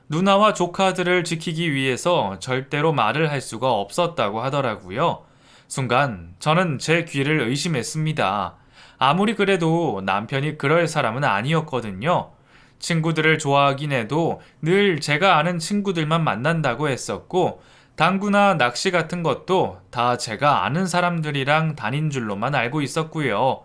누나와 조카들을 지키기 위해서 절대로 말을 할 수가 없었다고 하더라고요. 순간 저는 제 귀를 의심했습니다. 아무리 그래도 남편이 그럴 사람은 아니었거든요. 친구들을 좋아하긴 해도 늘 제가 아는 친구들만 만난다고 했었고 당구나 낚시 같은 것도 다 제가 아는 사람들이랑 다닌 줄로만 알고 있었고요.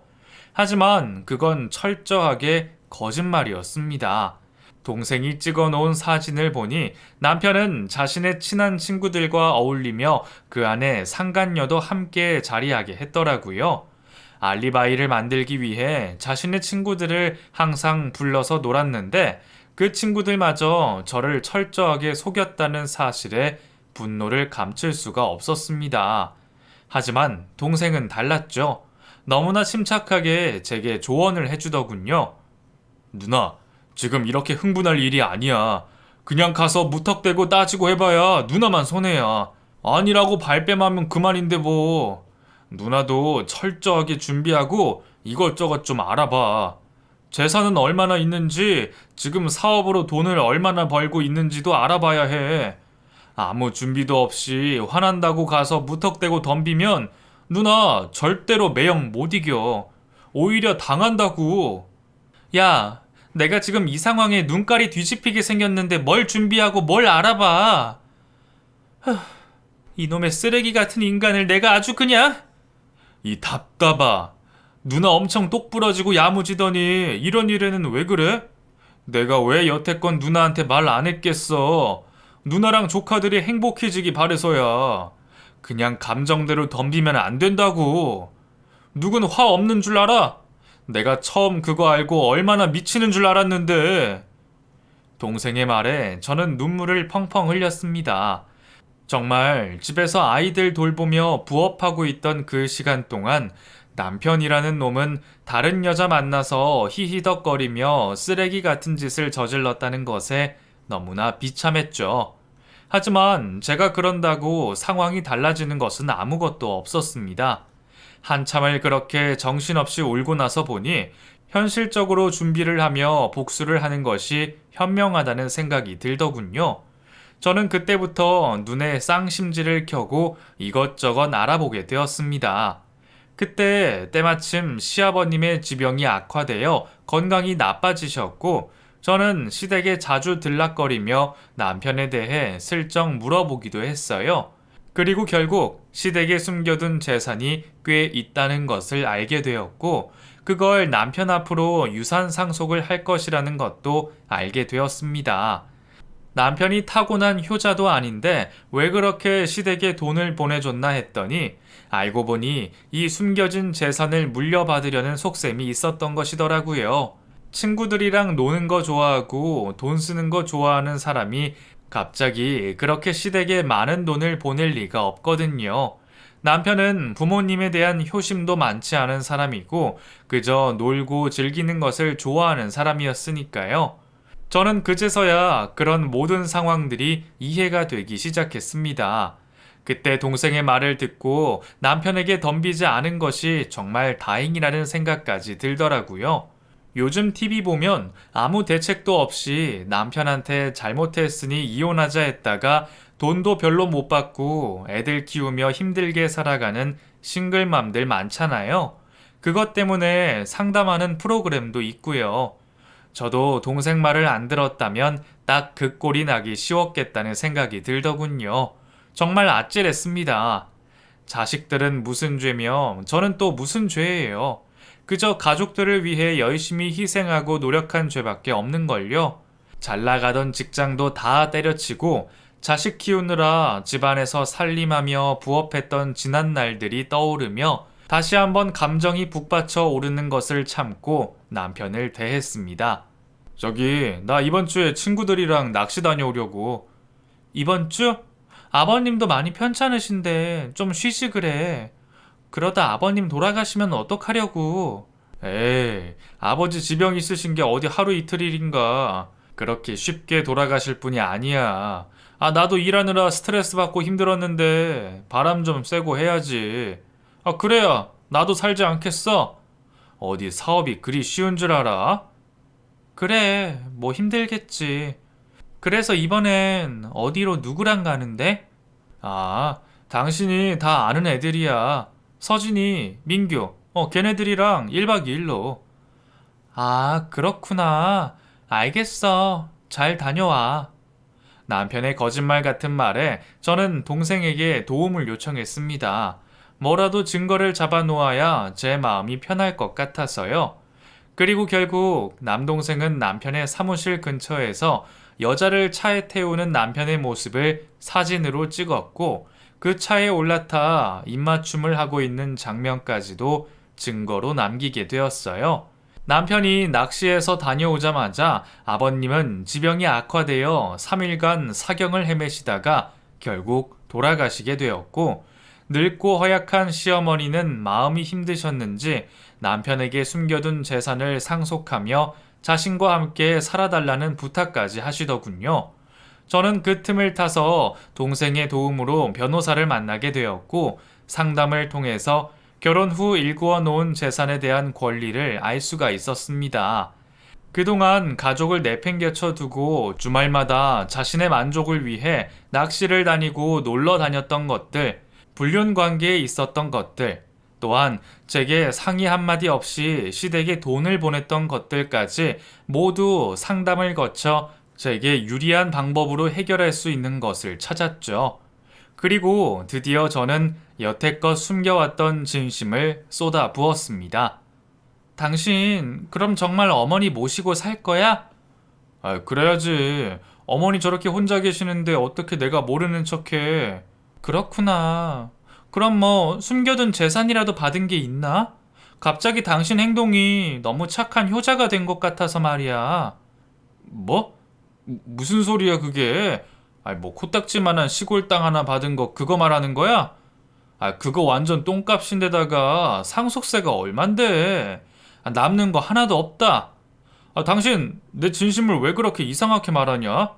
하지만 그건 철저하게 거짓말이었습니다. 동생이 찍어놓은 사진을 보니 남편은 자신의 친한 친구들과 어울리며 그 안에 상간녀도 함께 자리하게 했더라고요. 알리바이를 만들기 위해 자신의 친구들을 항상 불러서 놀았는데 그 친구들마저 저를 철저하게 속였다는 사실에 분노를 감출 수가 없었습니다. 하지만 동생은 달랐죠. 너무나 침착하게 제게 조언을 해주더군요. 누나, 지금 이렇게 흥분할 일이 아니야. 그냥 가서 무턱대고 따지고 해봐야 누나만 손해야. 아니라고 발뺌하면 그만인데 뭐. 누나도 철저하게 준비하고 이것저것 좀 알아봐. 재산은 얼마나 있는지, 지금 사업으로 돈을 얼마나 벌고 있는지도 알아봐야 해. 아무 준비도 없이 화난다고 가서 무턱대고 덤비면 누나 절대로 매형 못 이겨. 오히려 당한다고. 야, 내가 지금 이 상황에 눈깔이 뒤집히게 생겼는데 뭘 준비하고 뭘 알아봐. 이놈의 쓰레기 같은 인간을 내가 아주 그냥. 이 답답아. 누나 엄청 똑부러지고 야무지더니 이런 일에는 왜 그래? 내가 왜 여태껏 누나한테 말 안 했겠어? 누나랑 조카들이 행복해지기 바래서야. 그냥 감정대로 덤비면 안 된다고. 누군 화 없는 줄 알아? 내가 처음 그거 알고 얼마나 미치는 줄 알았는데. 동생의 말에 저는 눈물을 펑펑 흘렸습니다. 정말 집에서 아이들 돌보며 부업하고 있던 그 시간 동안 남편이라는 놈은 다른 여자 만나서 히히덕거리며 쓰레기 같은 짓을 저질렀다는 것에 너무나 비참했죠. 하지만 제가 그런다고 상황이 달라지는 것은 아무것도 없었습니다. 한참을 그렇게 정신없이 울고 나서 보니 현실적으로 준비를 하며 복수를 하는 것이 현명하다는 생각이 들더군요. 저는 그때부터 눈에 쌍심지를 켜고 이것저것 알아보게 되었습니다. 그때 때마침 시아버님의 지병이 악화되어 건강이 나빠지셨고 저는 시댁에 자주 들락거리며 남편에 대해 슬쩍 물어보기도 했어요. 그리고 결국 시댁에 숨겨둔 재산이 꽤 있다는 것을 알게 되었고 그걸 남편 앞으로 유산 상속을 할 것이라는 것도 알게 되었습니다. 남편이 타고난 효자도 아닌데 왜 그렇게 시댁에 돈을 보내줬나 했더니 알고 보니 이 숨겨진 재산을 물려받으려는 속셈이 있었던 것이더라고요. 친구들이랑 노는 거 좋아하고 돈 쓰는 거 좋아하는 사람이 갑자기 그렇게 시댁에 많은 돈을 보낼 리가 없거든요. 남편은 부모님에 대한 효심도 많지 않은 사람이고 그저 놀고 즐기는 것을 좋아하는 사람이었으니까요. 저는 그제서야 그런 모든 상황들이 이해가 되기 시작했습니다. 그때 동생의 말을 듣고 남편에게 덤비지 않은 것이 정말 다행이라는 생각까지 들더라고요. 요즘 TV 보면 아무 대책도 없이 남편한테 잘못했으니 이혼하자 했다가 돈도 별로 못 받고 애들 키우며 힘들게 살아가는 싱글맘들 많잖아요. 그것 때문에 상담하는 프로그램도 있고요. 저도 동생 말을 안 들었다면 딱 그 꼴이 나기 쉬웠겠다는 생각이 들더군요. 정말 아찔했습니다. 자식들은 무슨 죄며 저는 또 무슨 죄예요. 그저 가족들을 위해 열심히 희생하고 노력한 죄밖에 없는걸요. 잘 나가던 직장도 다 때려치고 자식 키우느라 집안에서 살림하며 부업했던 지난 날들이 떠오르며 다시 한번 감정이 북받쳐 오르는 것을 참고 남편을 대했습니다. 저기, 나 이번 주에 친구들이랑 낚시 다녀오려고. 이번 주? 아버님도 많이 편찮으신데 좀 쉬지 그래. 그러다 아버님 돌아가시면 어떡하려고. 에이, 아버지 지병 있으신 게 어디 하루 이틀 일인가. 그렇게 쉽게 돌아가실 분이 아니야. 아, 나도 일하느라 스트레스 받고 힘들었는데 바람 좀 쐬고 해야지. 아, 그래야 나도 살지 않겠어? 어디 사업이 그리 쉬운 줄 알아? 그래, 뭐 힘들겠지. 그래서 이번엔 어디로 누구랑 가는데? 아, 당신이 다 아는 애들이야. 서진이, 민규, 걔네들이랑 1박 2일로. 아, 그렇구나. 알겠어. 잘 다녀와. 남편의 거짓말 같은 말에 저는 동생에게 도움을 요청했습니다. 뭐라도 증거를 잡아 놓아야 제 마음이 편할 것 같아서요. 그리고 결국 남동생은 남편의 사무실 근처에서 여자를 차에 태우는 남편의 모습을 사진으로 찍었고 그 차에 올라타 입맞춤을 하고 있는 장면까지도 증거로 남기게 되었어요. 남편이 낚시에서 다녀오자마자 아버님은 지병이 악화되어 3일간 사경을 헤매시다가 결국 돌아가시게 되었고 늙고 허약한 시어머니는 마음이 힘드셨는지 남편에게 숨겨둔 재산을 상속하며 자신과 함께 살아달라는 부탁까지 하시더군요. 저는 그 틈을 타서 동생의 도움으로 변호사를 만나게 되었고 상담을 통해서 결혼 후 일구어 놓은 재산에 대한 권리를 알 수가 있었습니다. 그동안 가족을 내팽개쳐 두고 주말마다 자신의 만족을 위해 낚시를 다니고 놀러 다녔던 것들, 불륜 관계에 있었던 것들, 또한 제게 상의 한마디 없이 시댁에 돈을 보냈던 것들까지 모두 상담을 거쳐 제게 유리한 방법으로 해결할 수 있는 것을 찾았죠. 그리고 드디어 저는 여태껏 숨겨왔던 진심을 쏟아 부었습니다. 당신, 그럼 정말 어머니 모시고 살 거야? 아, 그래야지. 어머니 저렇게 혼자 계시는데 어떻게 내가 모르는 척해. 그렇구나. 그럼 뭐 숨겨둔 재산이라도 받은 게 있나? 갑자기 당신 행동이 너무 착한 효자가 된 것 같아서 말이야. 뭐? 무슨 소리야 그게? 아이 뭐 코딱지만한 시골 땅 하나 받은 거 그거 말하는 거야? 아 그거 완전 똥값인데다가 상속세가 얼만데? 아, 남는 거 하나도 없다. 아 당신 내 진심을 왜 그렇게 이상하게 말하냐?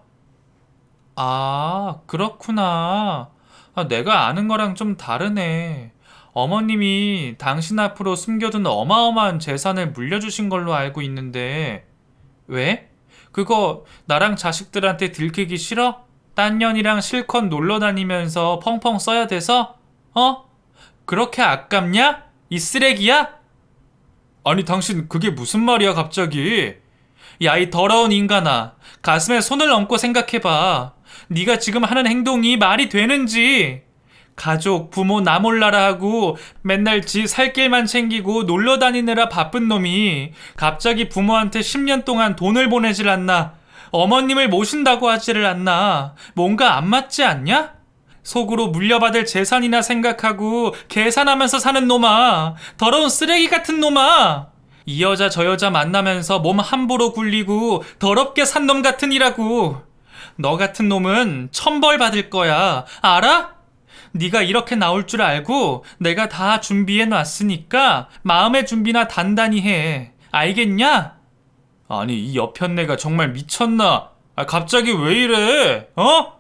아 그렇구나. 아, 내가 아는 거랑 좀 다르네. 어머님이 당신 앞으로 숨겨둔 어마어마한 재산을 물려주신 걸로 알고 있는데 왜? 그거 나랑 자식들한테 들키기 싫어? 딴 년이랑 실컷 놀러 다니면서 펑펑 써야 돼서? 어? 그렇게 아깝냐? 이 쓰레기야? 아니 당신 그게 무슨 말이야 갑자기? 야 이 더러운 인간아 가슴에 손을 얹고 생각해봐. 네가 지금 하는 행동이 말이 되는지. 가족, 부모 나 몰라라 하고 맨날 지 살 길만 챙기고 놀러 다니느라 바쁜 놈이 갑자기 부모한테 10년 동안 돈을 보내질 않나? 어머님을 모신다고 하지를 않나? 뭔가 안 맞지 않냐? 속으로 물려받을 재산이나 생각하고 계산하면서 사는 놈아. 더러운 쓰레기 같은 놈아. 이 여자 저 여자 만나면서 몸 함부로 굴리고 더럽게 산 놈 같으니라고. 너 같은 놈은 천벌 받을 거야. 알아? 네가 이렇게 나올 줄 알고 내가 다 준비해 놨으니까 마음의 준비나 단단히 해. 알겠냐? 아니 이 여편네가 정말 미쳤나? 아, 갑자기 왜 이래? 어?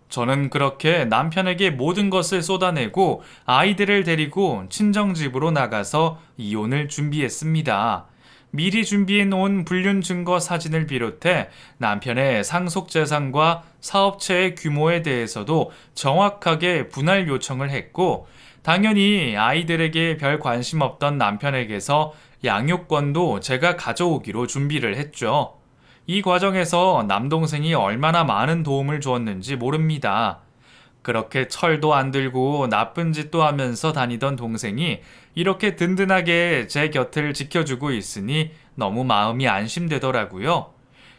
저는 그렇게 남편에게 모든 것을 쏟아내고 아이들을 데리고 친정집으로 나가서 이혼을 준비했습니다. 미리 준비해 놓은 불륜 증거 사진을 비롯해 남편의 상속재산과 사업체의 규모에 대해서도 정확하게 분할 요청을 했고, 당연히 아이들에게 별 관심 없던 남편에게서 양육권도 제가 가져오기로 준비를 했죠. 이 과정에서 남동생이 얼마나 많은 도움을 주었는지 모릅니다. 그렇게 철도 안 들고 나쁜 짓도 하면서 다니던 동생이 이렇게 든든하게 제 곁을 지켜주고 있으니 너무 마음이 안심되더라고요.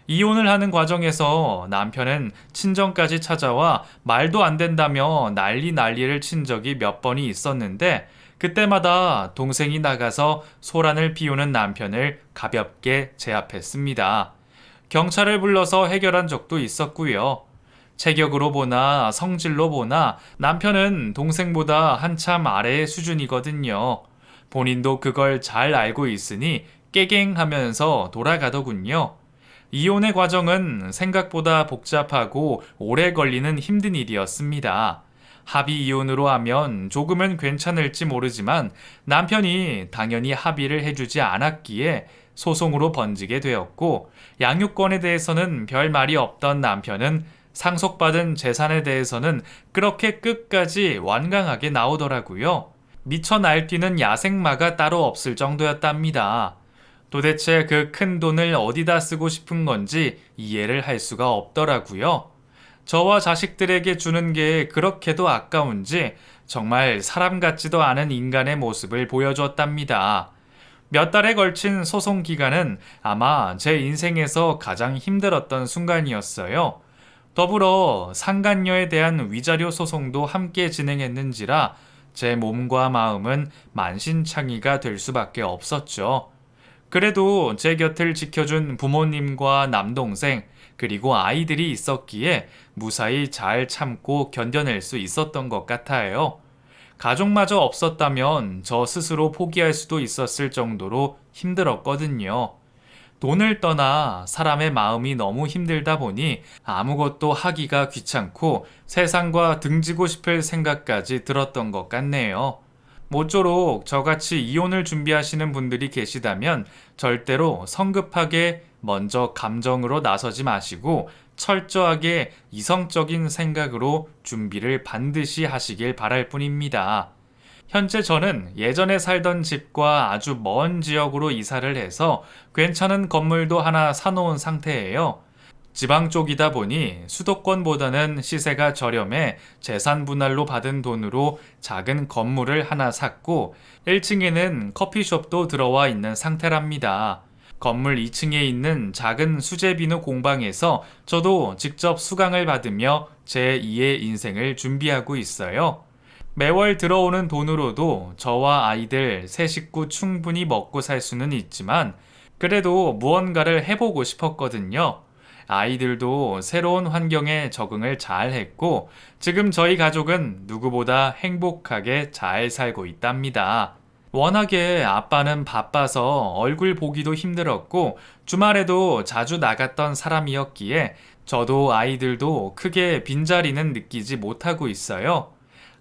이혼을 하는 과정에서 남편은 친정까지 찾아와 말도 안 된다며 난리를 친 적이 몇 번이 있었는데 그때마다 동생이 나가서 소란을 피우는 남편을 가볍게 제압했습니다. 경찰을 불러서 해결한 적도 있었고요. 체격으로 보나 성질로 보나 남편은 동생보다 한참 아래의 수준이거든요. 본인도 그걸 잘 알고 있으니 깨갱하면서 돌아가더군요. 이혼의 과정은 생각보다 복잡하고 오래 걸리는 힘든 일이었습니다. 합의 이혼으로 하면 조금은 괜찮을지 모르지만 남편이 당연히 합의를 해주지 않았기에 소송으로 번지게 되었고, 양육권에 대해서는 별 말이 없던 남편은 상속받은 재산에 대해서는 그렇게 끝까지 완강하게 나오더라고요. 미쳐 날뛰는 야생마가 따로 없을 정도였답니다. 도대체 그 큰 돈을 어디다 쓰고 싶은 건지 이해를 할 수가 없더라고요. 저와 자식들에게 주는 게 그렇게도 아까운지 정말 사람 같지도 않은 인간의 모습을 보여주었답니다. 몇 달에 걸친 소송 기간은 아마 제 인생에서 가장 힘들었던 순간이었어요. 더불어 상간녀에 대한 위자료 소송도 함께 진행했는지라 제 몸과 마음은 만신창이가 될 수밖에 없었죠. 그래도 제 곁을 지켜준 부모님과 남동생 그리고 아이들이 있었기에 무사히 잘 참고 견뎌낼 수 있었던 것 같아요. 가족마저 없었다면 저 스스로 포기할 수도 있었을 정도로 힘들었거든요. 돈을 떠나 사람의 마음이 너무 힘들다 보니 아무것도 하기가 귀찮고 세상과 등지고 싶을 생각까지 들었던 것 같네요. 모쪼록 저같이 이혼을 준비하시는 분들이 계시다면 절대로 성급하게 먼저 감정으로 나서지 마시고 철저하게 이성적인 생각으로 준비를 반드시 하시길 바랄 뿐입니다. 현재 저는 예전에 살던 집과 아주 먼 지역으로 이사를 해서 괜찮은 건물도 하나 사놓은 상태예요. 지방 쪽이다 보니 수도권보다는 시세가 저렴해 재산 분할로 받은 돈으로 작은 건물을 하나 샀고 1층에는 커피숍도 들어와 있는 상태랍니다. 건물 2층에 있는 작은 수제 비누 공방에서 저도 직접 수강을 받으며 제 2의 인생을 준비하고 있어요. 매월 들어오는 돈으로도 저와 아이들 세 식구 충분히 먹고 살 수는 있지만 그래도 무언가를 해보고 싶었거든요. 아이들도 새로운 환경에 적응을 잘 했고 지금 저희 가족은 누구보다 행복하게 잘 살고 있답니다. 워낙에 아빠는 바빠서 얼굴 보기도 힘들었고 주말에도 자주 나갔던 사람이었기에 저도 아이들도 크게 빈자리는 느끼지 못하고 있어요.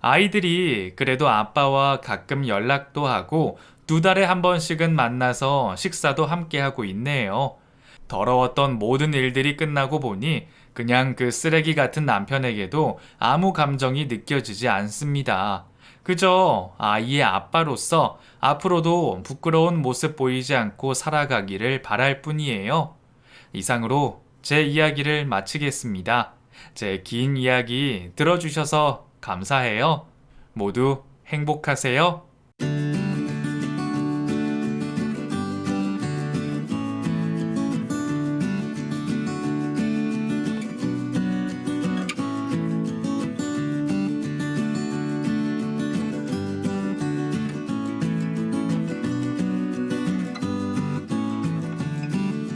아이들이 그래도 아빠와 가끔 연락도 하고 2달에 한 번씩은 만나서 식사도 함께 하고 있네요. 더러웠던 모든 일들이 끝나고 보니 그냥 그 쓰레기 같은 남편에게도 아무 감정이 느껴지지 않습니다. 그저 아이의 아빠로서 앞으로도 부끄러운 모습 보이지 않고 살아가기를 바랄 뿐이에요. 이상으로 제 이야기를 마치겠습니다. 제 긴 이야기 들어주셔서 감사해요. 모두 행복하세요.